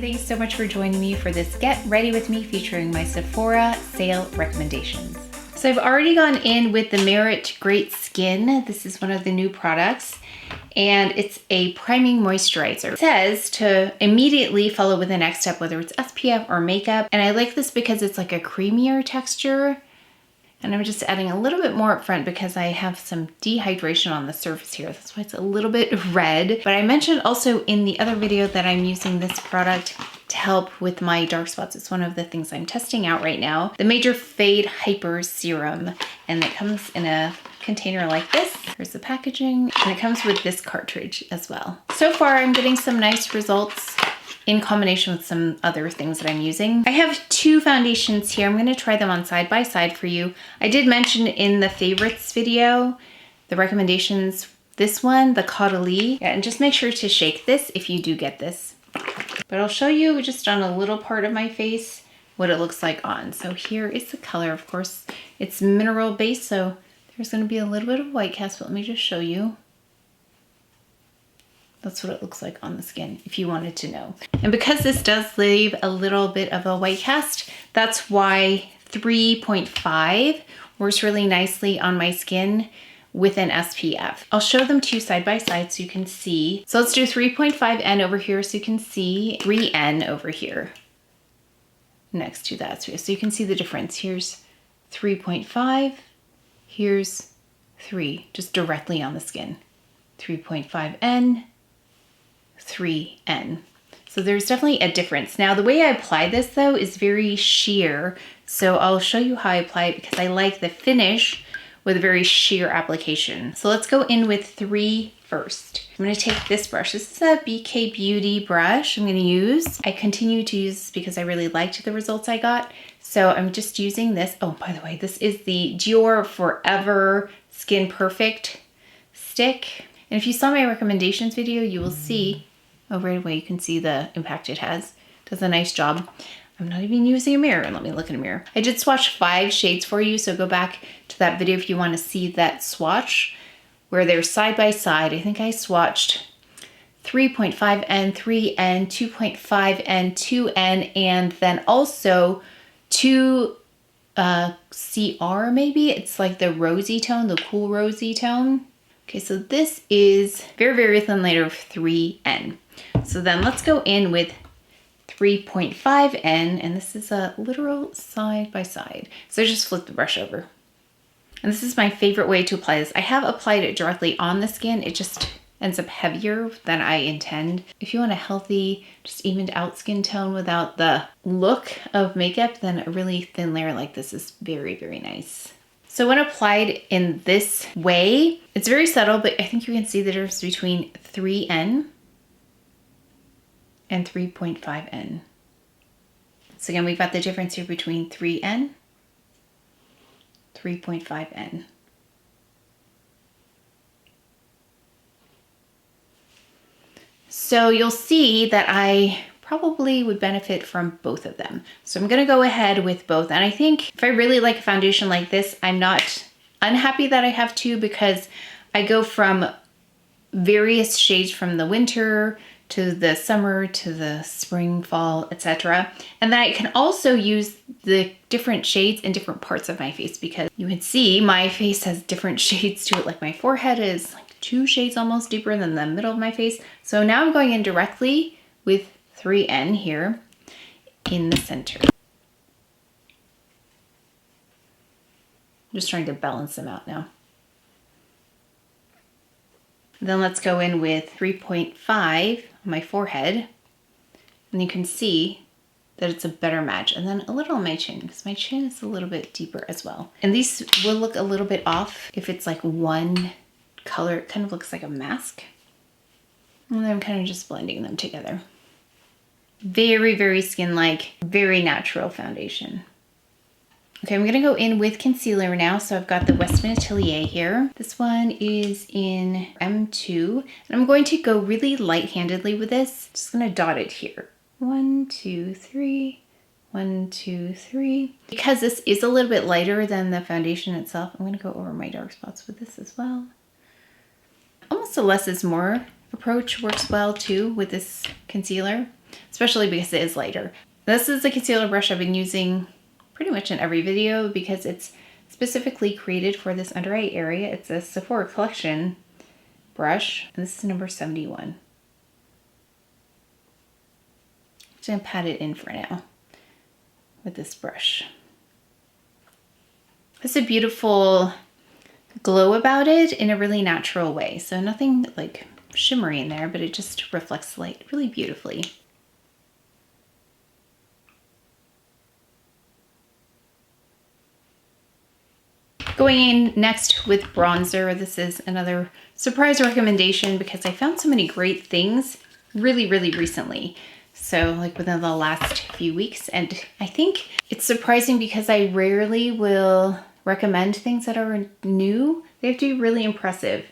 thanks so much for joining me for this Get Ready With Me featuring my Sephora sale recommendations. So I've already gone in with the Merit Great Skin. This is one of the new products, and it's a priming moisturizer. It says to immediately follow with the next step, whether it's SPF or makeup. And I like this because it's like a creamier texture. And I'm just adding a little bit more up front because I have some dehydration on the surface here. That's why it's a little bit red. But I mentioned also in the other video that I'm using this product to help with my dark spots. It's one of the things I'm testing out right now. The Major Fade Hyper Serum. And it comes in a container like this. Here's the packaging. And it comes with this cartridge as well. So far, I'm getting some nice results in combination with some other things that I'm using. I have two foundations here. I'm gonna try them on side by side for you. I did mention in the favorites video, the recommendations, this one, the Caudalie. Yeah, and just make sure to shake this if you do get this. But I'll show you just on a little part of my face what it looks like on. So here is the color, of course. It's mineral based, so there's gonna be a little bit of white cast, but let me just show you. That's what it looks like on the skin, if you wanted to know. And because this does leave a little bit of a white cast, that's why 3.5 works really nicely on my skin with an SPF. I'll show them to you side by side so you can see. So let's do 3.5N over here so you can see 3N over here next to that. So you can see the difference. Here's 3.5, here's 3, just directly on the skin. 3.5N, 3N. So there's definitely a difference. Now the way I apply this though is very sheer. So I'll show you how I apply it because I like the finish with a very sheer application. So let's go in with 3 first. I'm gonna take this brush. This is a BK Beauty brush I'm gonna use. I continue to use this because I really liked the results I got. So I'm just using this. Oh, by the way, this is the DIOR Forever Skin Perfect stick. And if you saw my recommendations video, you will see, oh, right away, you can see the impact it has. It does a nice job. I'm not even using a mirror. Let me look in a mirror. I did swatch 5 shades for you, so go back to that video if you want to see that swatch where they're side by side. I think I swatched 3.5N, 3N, 2.5N, 2N, and then also 2 CR maybe. It's like the rosy tone, the cool rosy tone. Okay, so this is very, very thin layer of 3N. So then let's go in with 3.5N, and this is a literal side by side. So just flip the brush over. And this is my favorite way to apply this. I have applied it directly on the skin. It just ends up heavier than I intend. If you want a healthy, just evened out skin tone without the look of makeup, then a really thin layer like this is very, very nice. So when applied in this way, it's very subtle, but I think you can see the difference between 3N and 3.5N. So again, we've got the difference here between 3N, 3.5N. So you'll see that I probably would benefit from both of them. So I'm gonna go ahead with both. And I think if I really like a foundation like this, I'm not unhappy that I have 2 because I go from various shades from the winter to the summer to the spring, fall, etc. And then I can also use the different shades in different parts of my face because you can see my face has different shades to it. Like my forehead is like 2 shades almost deeper than the middle of my face. So now I'm going in directly with 3N here in the center. I'm just trying to balance them out now. Then let's go in with 3.5 on my forehead. And you can see that it's a better match. And then a little on my chin because my chin is a little bit deeper as well. And these will look a little bit off if it's like one color. It kind of looks like a mask. And then I'm kind of just blending them together. Very, very skin-like, very natural foundation. Okay, I'm gonna go in with concealer now. So I've got the Westman Atelier here. This one is in M2. And I'm going to go really light-handedly with this. Just gonna dot it here. 1, 2, 3, 1, 2, 3. Because this is a little bit lighter than the foundation itself, I'm gonna go over my dark spots with this as well. Almost a less is more approach works well too with this concealer. especially because it is lighter. This is the concealer brush I've been using pretty much in every video because it's specifically created for this under eye area. It's a Sephora collection brush, and this is number 71. I'm just gonna pat it in for now with this brush. It's a beautiful glow about it in a really natural way. So nothing like shimmery in there, but it just reflects light really beautifully. Going in next with bronzer. This is another surprise recommendation because I found so many great things really recently. So like within the last few weeks. And I think it's surprising because I rarely will recommend things that are new. They have to be really impressive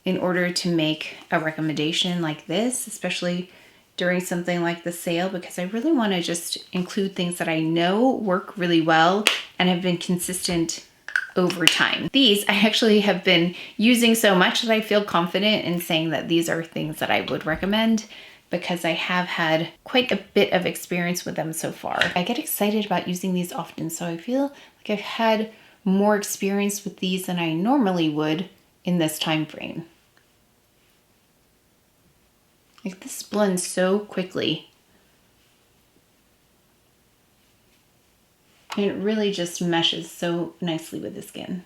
in order to make a recommendation like this, especially during something like the sale, because I really want to just include things that I know work really well and have been consistent over time. These I actually have been using so much that I feel confident in saying that these are things that I would recommend because I have had quite a bit of experience with them so far. I get excited about using these often, so I feel like I've had more experience with these than I normally would in this time frame. Like this blends so quickly. And it really just meshes so nicely with the skin.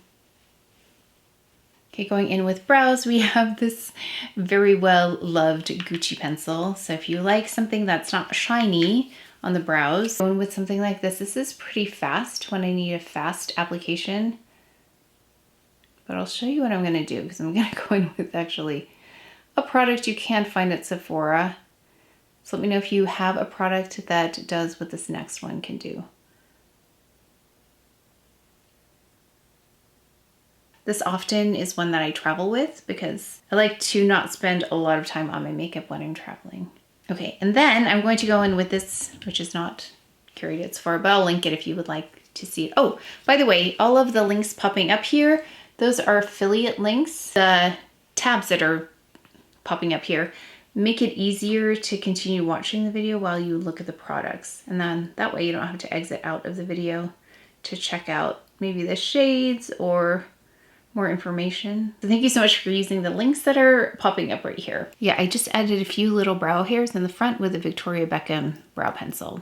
Okay, going in with brows, we have this very well loved Gucci pencil. So if you like something that's not shiny on the brows, going with something like this. This is pretty fast when I need a fast application. But I'll show you what I'm gonna do because I'm gonna go in with actually a product you can find at Sephora. So let me know if you have a product that does what this next one can do. This often is one that I travel with because I like to not spend a lot of time on my makeup when I'm traveling. Okay, and then I'm going to go in with this, which is not carried at Sephora, but I'll link it if you would like to see it. Oh, by the way, all of the links popping up here, those are affiliate links. The tabs that are popping up here make it easier to continue watching the video while you look at the products. And then that way you don't have to exit out of the video to check out maybe the shades or more information. So thank you so much for using the links that are popping up right here. Yeah, I just added a few little brow hairs in the front with a Victoria Beckham brow pencil.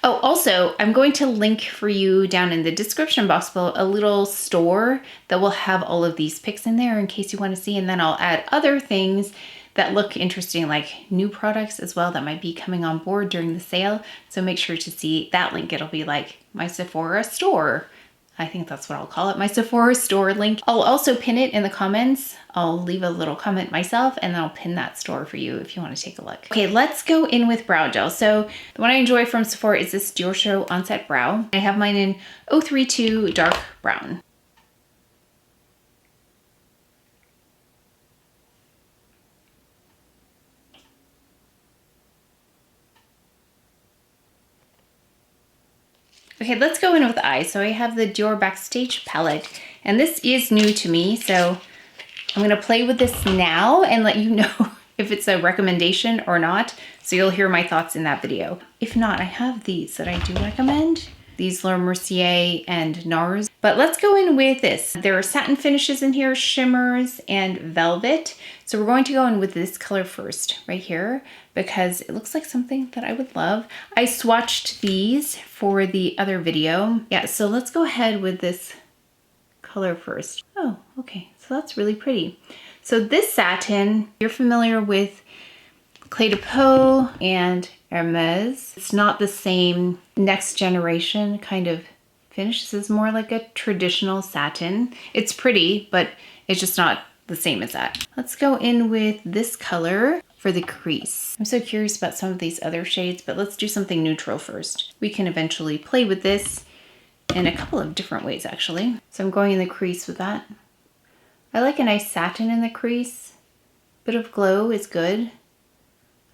Oh, also, I'm going to link for you down in the description box below a little store that will have all of these picks in there in case you want to see, and then I'll add other things that look interesting, like new products as well that might be coming on board during the sale. So make sure to see that link. It'll be like my Sephora store. I think that's what I'll call it, my Sephora store link. I'll also pin it in the comments. I'll leave a little comment myself and then I'll pin that store for you if you want to take a look. Okay, let's go in with brow gel. So the one I enjoy from Sephora is this DIOR Show Onset Brow. I have mine in 032 Dark Brown. Okay, let's go in with eyes. So I have the DIOR Backstage palette, and this is new to me, so I'm gonna play with this now and let you know if it's a recommendation or not, so you'll hear my thoughts in that video. If not, I have these that I do recommend. These Laura Mercier and NARS. But let's go in with this. There are satin finishes in here, shimmers, and velvet. So we're going to go in with this color first, right here, because it looks like something that I would love. I swatched these for the other video. Yeah, so let's go ahead with this color first. Oh, okay, so that's really pretty. So this satin, you're familiar with Clé de Peau and Hermes. It's not the same next generation kind of finish. This is more like a traditional satin. It's pretty, but it's just not the same as that. Let's go in with this color for the crease. I'm so curious about some of these other shades, but let's do something neutral first. We can eventually play with this in a couple of different ways, actually. So I'm going in the crease with that. I like a nice satin in the crease. Bit of glow is good.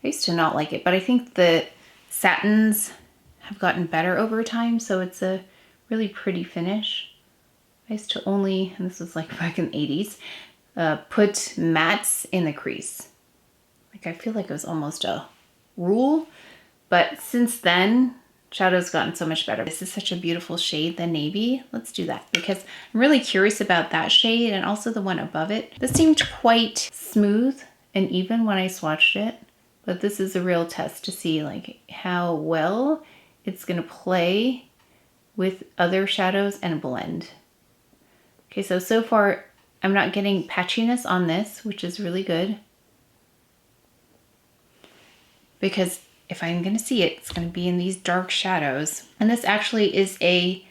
I used to not like it, but I think the satins have gotten better over time, so it's a really pretty finish. I used to only, and this was like back in the 80s, put mattes in the crease. Like I feel like it was almost a rule, But since then, shadow's gotten so much better. This is such a beautiful shade, the navy. Let's do that because I'm really curious about that shade and also the one above it. This seemed quite smooth and even when I swatched it, but this is a real test to see like how well it's gonna play with other shadows and blend. Okay, so far I'm not getting patchiness on this, which is really good. Because if I'm gonna see it, it's gonna be in these dark shadows. And this actually is a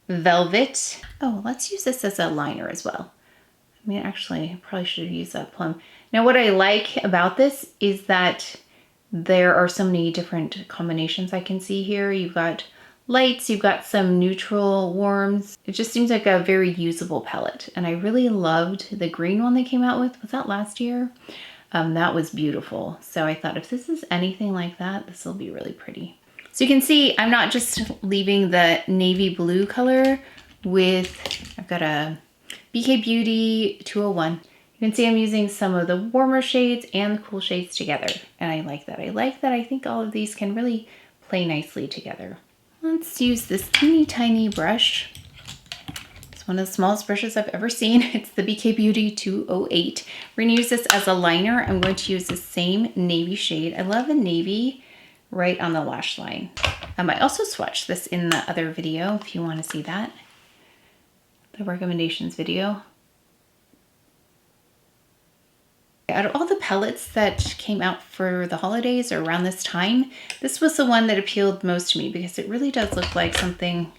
velvet. Oh, let's use this as a liner as well. I mean, actually, I probably should have used that plum. Now, what I like about this is that there are so many different combinations I can see here. You've got lights, you've got some neutral warms. It just seems like a very usable palette. And I really loved the green one they came out with. Was that last year? That was beautiful. So I thought if this is anything like that, this will be really pretty. So you can see I'm not just leaving the navy blue color with, I've got a BK Beauty 201. You can see I'm using some of the warmer shades and the cool shades together. And I like that. I like that. I think all of these can really play nicely together. Let's use this teeny tiny brush. It's one of the smallest brushes I've ever seen. It's the BK Beauty 208. We're gonna use this as a liner. I'm going to use the same navy shade. I love the navy right on the lash line. I also swatched this in the other video if you want to see that. The recommendations video. Out of all the palettes that came out for the holidays or around this time, this was the one that appealed most to me because it really does look like something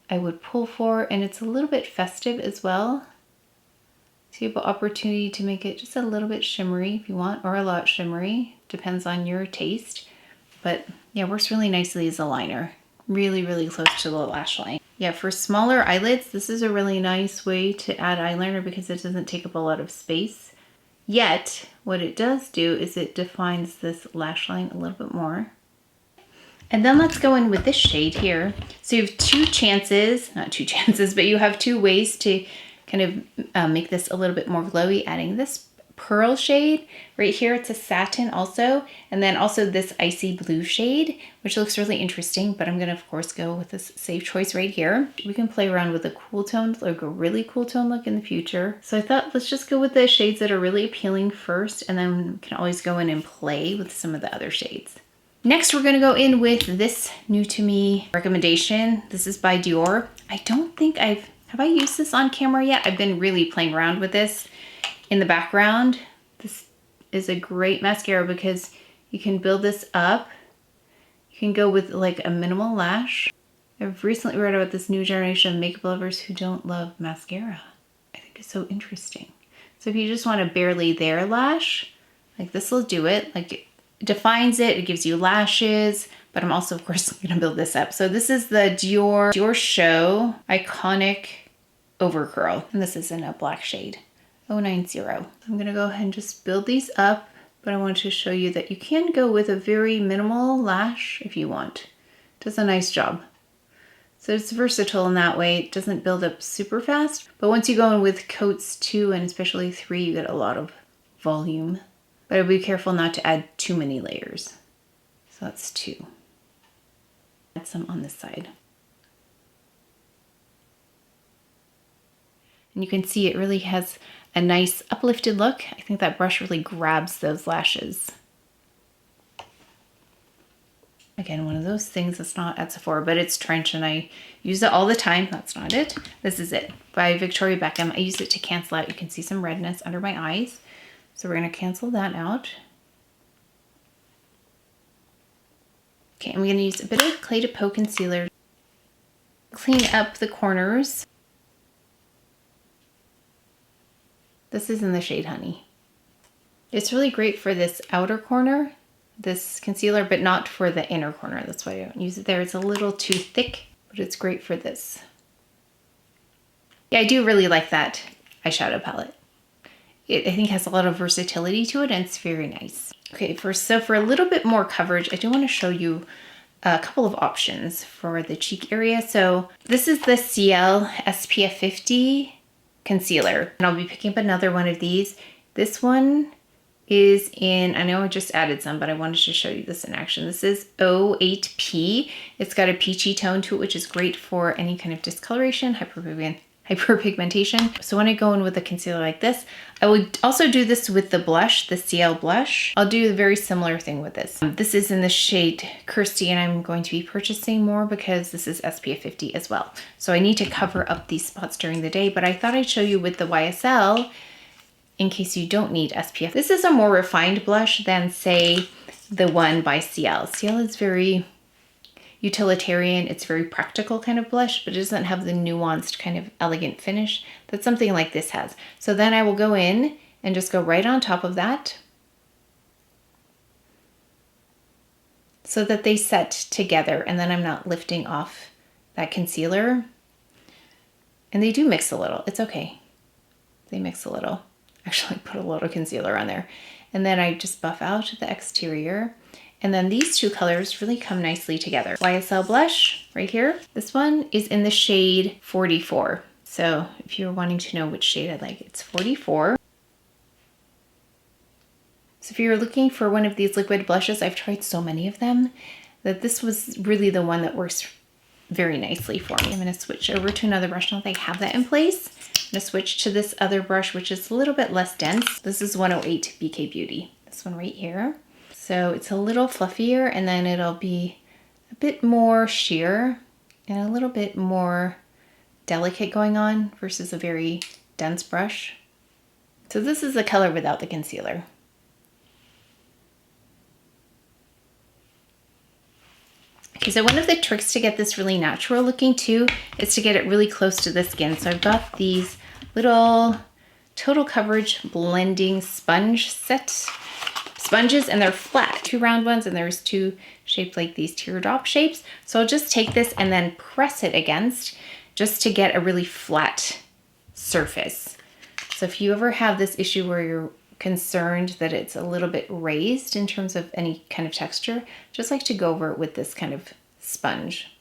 I would pull for, and it's a little bit festive as well. So you have an opportunity to make it just a little bit shimmery if you want, or a lot shimmery, depends on your taste. But yeah, works really nicely as a liner. Really, really close to the lash line. Yeah, for smaller eyelids, this is a really nice way to add eyeliner because it doesn't take up a lot of space. Yet, what it does do is it defines this lash line a little bit more. And then let's go in with this shade here. So you have two chances, not two chances, but you have two ways to kind of make this a little bit more glowy, adding this pearl shade right here. It's a satin also, and then also this icy blue shade, which looks really interesting, but I'm gonna of course go with this safe choice right here. We can play around with a cool tone, like a really cool tone look in the future. So I thought let's just go with the shades that are really appealing first, and then we can always go in and play with some of the other shades. Next, we're gonna go in with this new to me recommendation. This is by DIOR. I don't think have I used this on camera yet? I've been really playing around with this in the background. This is a great mascara because you can build this up. You can go with like a minimal lash. I've recently read about this new generation of makeup lovers who don't love mascara. I think it's so interesting. So if you just want a barely there lash, like this will do it. Like it defines it, it gives you lashes, but I'm also of course gonna build this up. So this is the DIOR Show Iconic Overcurl, and this is in a black shade, 090. I'm gonna go ahead and just build these up, but I want to show you that you can go with a very minimal lash if you want. It does a nice job. So it's versatile in that way. It doesn't build up super fast, but once you go in with coats 2 and especially 3, you get a lot of volume. But I'll be careful not to add too many layers. So that's 2. Add some on this side. And you can see it really has a nice uplifted look. I think that brush really grabs those lashes. Again, one of those things that's not at Sephora, but it's Trench and I use it all the time. That's not it. This is it by Victoria Beckham. I use it to cancel out. You can see some redness under my eyes. So we're going to cancel that out. Okay, I'm going to use a bit of Clay to Peau concealer. Clean up the corners. This is in the shade Honey. It's really great for this outer corner, this concealer, but not for the inner corner. That's why I don't use it there. It's a little too thick, but it's great for this. Yeah, I do really like that eyeshadow palette. I think has a lot of versatility to it and it's very nice. Okay, so for a little bit more coverage, I do want to show you a couple of options for the cheek area. So this is the CL SPF 50 concealer, and I'll be picking up another one of these. This one is in, I know I just added some, but I wanted to show you this in action. This is 08P. It's got a peachy tone to it, which is great for any kind of discoloration, hyperpigmentation. So when I go in with a concealer like this, I will also do this with the blush, the CL blush. I'll do a very similar thing with this. This is in the shade Kirsty, and I'm going to be purchasing more because this is SPF 50 as well. So I need to cover up these spots during the day, but I thought I'd show you with the YSL in case you don't need SPF. This is a more refined blush than, say, the one by CL. CL is very utilitarian, it's very practical kind of blush, but it doesn't have the nuanced kind of elegant finish that something like this has. So then I will go in and just go right on top of that so that they set together, and then I'm not lifting off that concealer. And they do mix a little, it's okay. They mix a little. Actually put a little concealer on there. And then I just buff out the exterior. And then these two colors really come nicely together. YSL blush right here. This one is in the shade 44. So if you're wanting to know which shade I like, it's 44. So if you're looking for one of these liquid blushes, I've tried so many of them that this was really the one that works very nicely for me. I'm gonna switch over to another brush now that I have that in place. I'm gonna switch to this other brush, which is a little bit less dense. This is 108 BK Beauty. This one right here. So it's a little fluffier, and then it'll be a bit more sheer and a little bit more delicate going on versus a very dense brush. So this is the color without the concealer. Okay, so one of the tricks to get this really natural looking too is to get it really close to the skin. So I've got these little total coverage blending sponge sponges, and they're flat, 2 round ones, and there's 2 shaped like these teardrop shapes. So I'll just take this and then press it against just to get a really flat surface. So if you ever have this issue where you're concerned that it's a little bit raised in terms of any kind of texture, just like to go over it with this kind of sponge.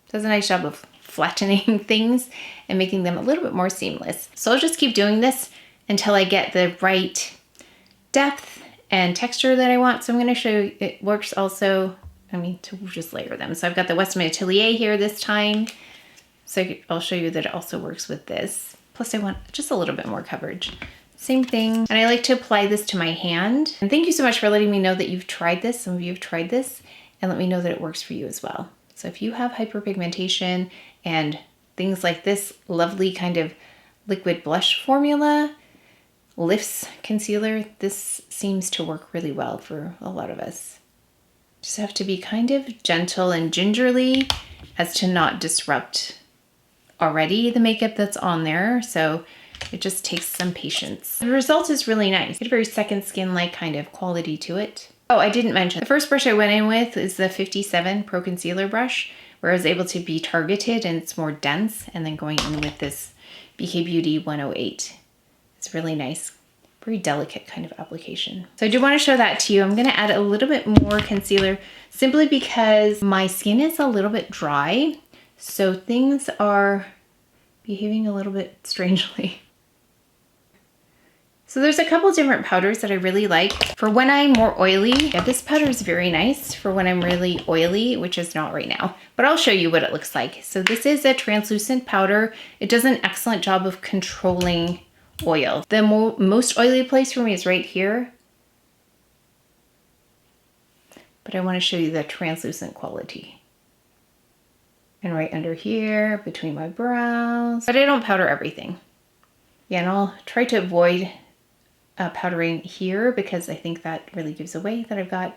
It does a nice job of flattening things and making them a little bit more seamless. So I'll just keep doing this until I get the right depth and texture that I want. So I'm going to show you, it works also, to just layer them. So I've got the Westman Atelier here this time. So I'll show you that it also works with this. Plus I want just a little bit more coverage. Same thing. And I like to apply this to my hand. And thank you so much for letting me know that you've tried this. Some of you have tried this, and let me know that it works for you as well. So if you have hyperpigmentation and things like this lovely kind of liquid blush formula, lifts concealer, this seems to work really well for a lot of us. Just have to be kind of gentle and gingerly as to not disrupt already the makeup that's on there. So it just takes some patience. The result is really nice. It's a very second skin-like kind of quality to it. Oh, I didn't mention, the first brush I went in with is the 57 Pro Concealer brush, where I was able to be targeted and it's more dense, and then going in with this BK Beauty 108. It's really nice, very delicate kind of application. So I do want to show that to you. I'm going to add a little bit more concealer simply because my skin is a little bit dry, so things are behaving a little bit strangely. So there's a couple different powders that I really like. For when I'm more oily, yeah, this powder is very nice for when I'm really oily, which is not right now, but I'll show you what it looks like. So this is a translucent powder. It does an excellent job of controlling oil. The most oily place for me is right here, but I want to show you the translucent quality. And right under here, between my brows, but I don't powder everything. Yeah, and I'll try to avoid powdering here because I think that really gives away that I've got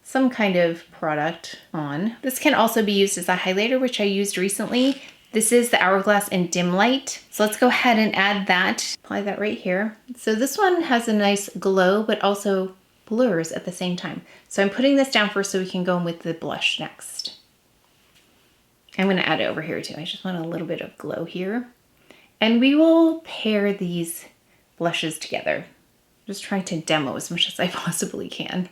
some kind of product on. This can also be used as a highlighter, which I used recently. This is the Hourglass in Dim Light. So let's go ahead and add that, apply that right here. So this one has a nice glow, but also blurs at the same time. So I'm putting this down first so we can go in with the blush next. I'm gonna add it over here too. I just want a little bit of glow here. And we will pair these blushes together. Just trying to demo as much as I possibly can.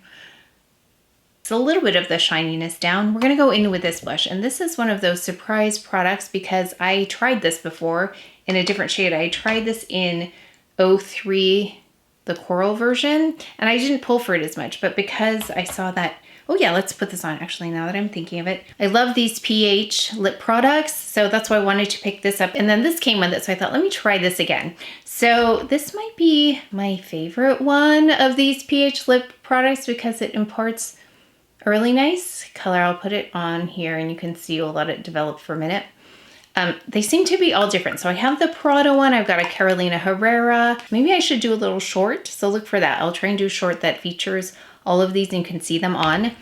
So a little bit of the shininess down. We're gonna go in with this blush, and this is one of those surprise products because I tried this before in a different shade. I tried this in 03 the coral version, and I didn't pull for it as much, but because I saw that, oh yeah, let's put this on actually now that I'm thinking of it. I love these pH lip products, so that's why I wanted to pick this up. And then this came with it, so I thought, let me try this again. So this might be my favorite one of these pH lip products because it imparts a really nice color. I'll put it on here and you can see I'll let it develop for a minute. They seem to be all different. So I have the Prada one, I've got a Carolina Herrera. Maybe I should do a little short, so look for that. I'll try and do a short that features all of these and you can see them on.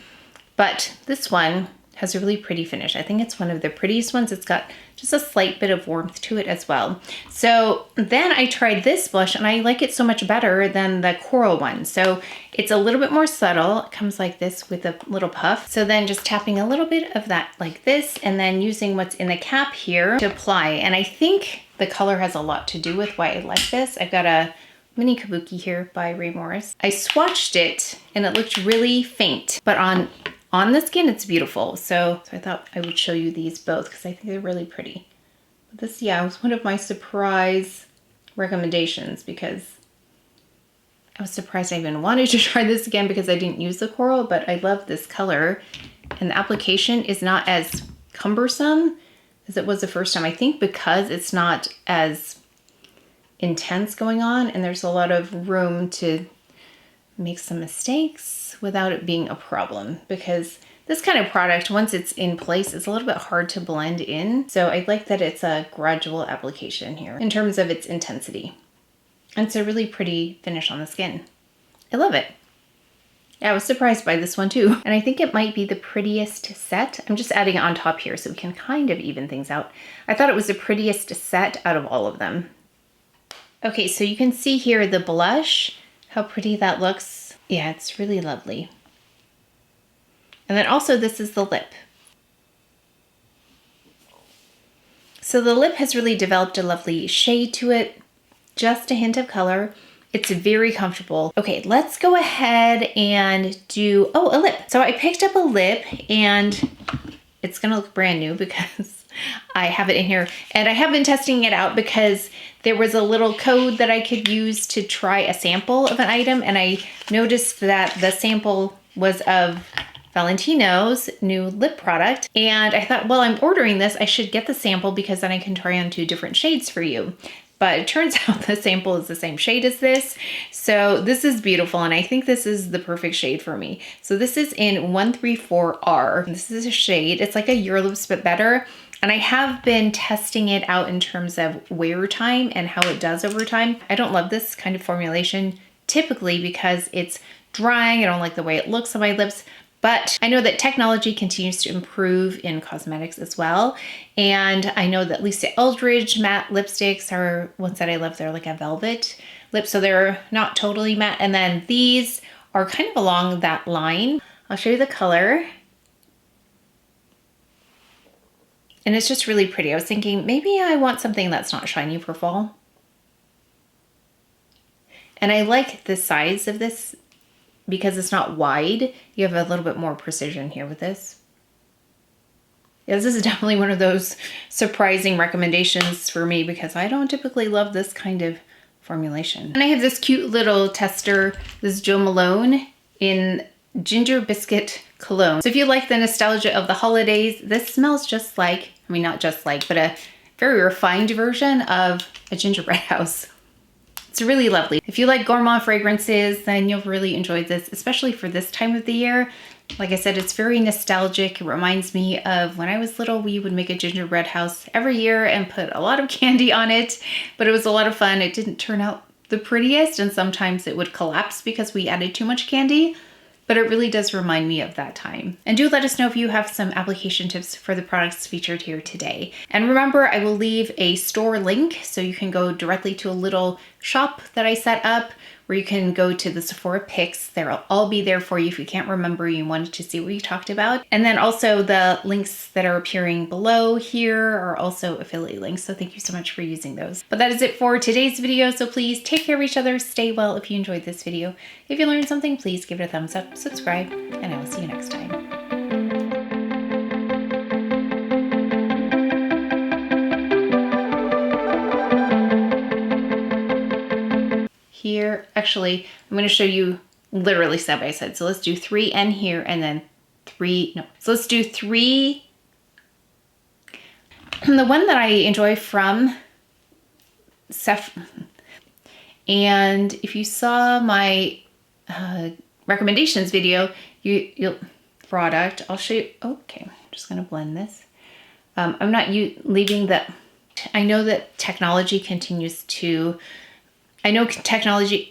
But this one has a really pretty finish. I think it's one of the prettiest ones. It's got just a slight bit of warmth to it as well. So then I tried this blush and I like it so much better than the coral one. So it's a little bit more subtle. It comes like this with a little puff. So then just tapping a little bit of that like this and then using what's in the cap here to apply. And I think the color has a lot to do with why I like this. I've got a mini kabuki here by Ray Morris. I swatched it and it looked really faint, but on the skin, it's beautiful. So I thought I would show you these both because I think they're really pretty. But this, yeah, was one of my surprise recommendations because I was surprised I even wanted to try this again because I didn't use the coral, but I love this color. And the application is not as cumbersome as it was the first time. I think because it's not as intense going on and there's a lot of room to make some mistakes without it being a problem, because this kind of product, once it's in place, it's a little bit hard to blend in. So I like that it's a gradual application here in terms of its intensity. And it's a really pretty finish on the skin. I love it. Yeah, I was surprised by this one too. And I think it might be the prettiest set. I'm just adding it on top here so we can kind of even things out. I thought it was the prettiest set out of all of them. Okay, so you can see here the blush, how pretty that looks. Yeah, it's really lovely. And then also this is the lip. So the lip has really developed a lovely shade to it, just a hint of color. It's very comfortable. Okay, let's go ahead and do, oh, a lip. So I picked up a lip and it's gonna look brand new because I have it in here. And I have been testing it out because there was a little code that I could use to try a sample of an item. And I noticed that the sample was of Valentino's new lip product. And I thought, well, I'm ordering this, I should get the sample because then I can try on 2 different shades for you. But it turns out the sample is the same shade as this. So this is beautiful. And I think this is the perfect shade for me. So this is in 134R. This is a shade, it's like a Your Lips but better. And I have been testing it out in terms of wear time and how it does over time. I don't love this kind of formulation typically because it's drying. I don't like the way it looks on my lips, but I know that technology continues to improve in cosmetics as well. And I know that Lisa Eldridge matte lipsticks are ones that I love. They're like a velvet lip, so they're not totally matte. And then these are kind of along that line. I'll show you the color. And it's just really pretty. I was thinking maybe I want something that's not shiny for fall. And I like the size of this because it's not wide. You have a little bit more precision here with this. Yeah, this is definitely one of those surprising recommendations for me because I don't typically love this kind of formulation. And I have this cute little tester, this Jo Malone in Ginger Biscuit Cologne. So if you like the nostalgia of the holidays, this smells just like, I mean, not just like, but a very refined version of a gingerbread house. It's really lovely. If you like gourmand fragrances, then you'll really enjoy this, especially for this time of the year. Like I said, it's very nostalgic. It reminds me of when I was little, we would make a gingerbread house every year and put a lot of candy on it, but it was a lot of fun. It didn't turn out the prettiest, and sometimes it would collapse because we added too much candy, but it really does remind me of that time. And do let us know if you have some application tips for the products featured here today. And remember, I will leave a store link so you can go directly to a little shop that I set up where you can go to the Sephora picks. They'll all be there for you if you can't remember, you wanted to see what we talked about. And then also the links that are appearing below here are also affiliate links. So thank you so much for using those. But that is it for today's video. So please take care of each other, stay well if you enjoyed this video. If you learned something, please give it a thumbs up, subscribe, and I will see you next time. Here actually, I'm going to show you literally side by side. So let's do 3N here and then 3, no. So let's do 3. The one that I enjoy from Sephora, and if you saw my recommendations video, you'll product, I'll show you. Okay, I'm just going to blend this. I'm not leaving the, I know that technology continues to, I know technology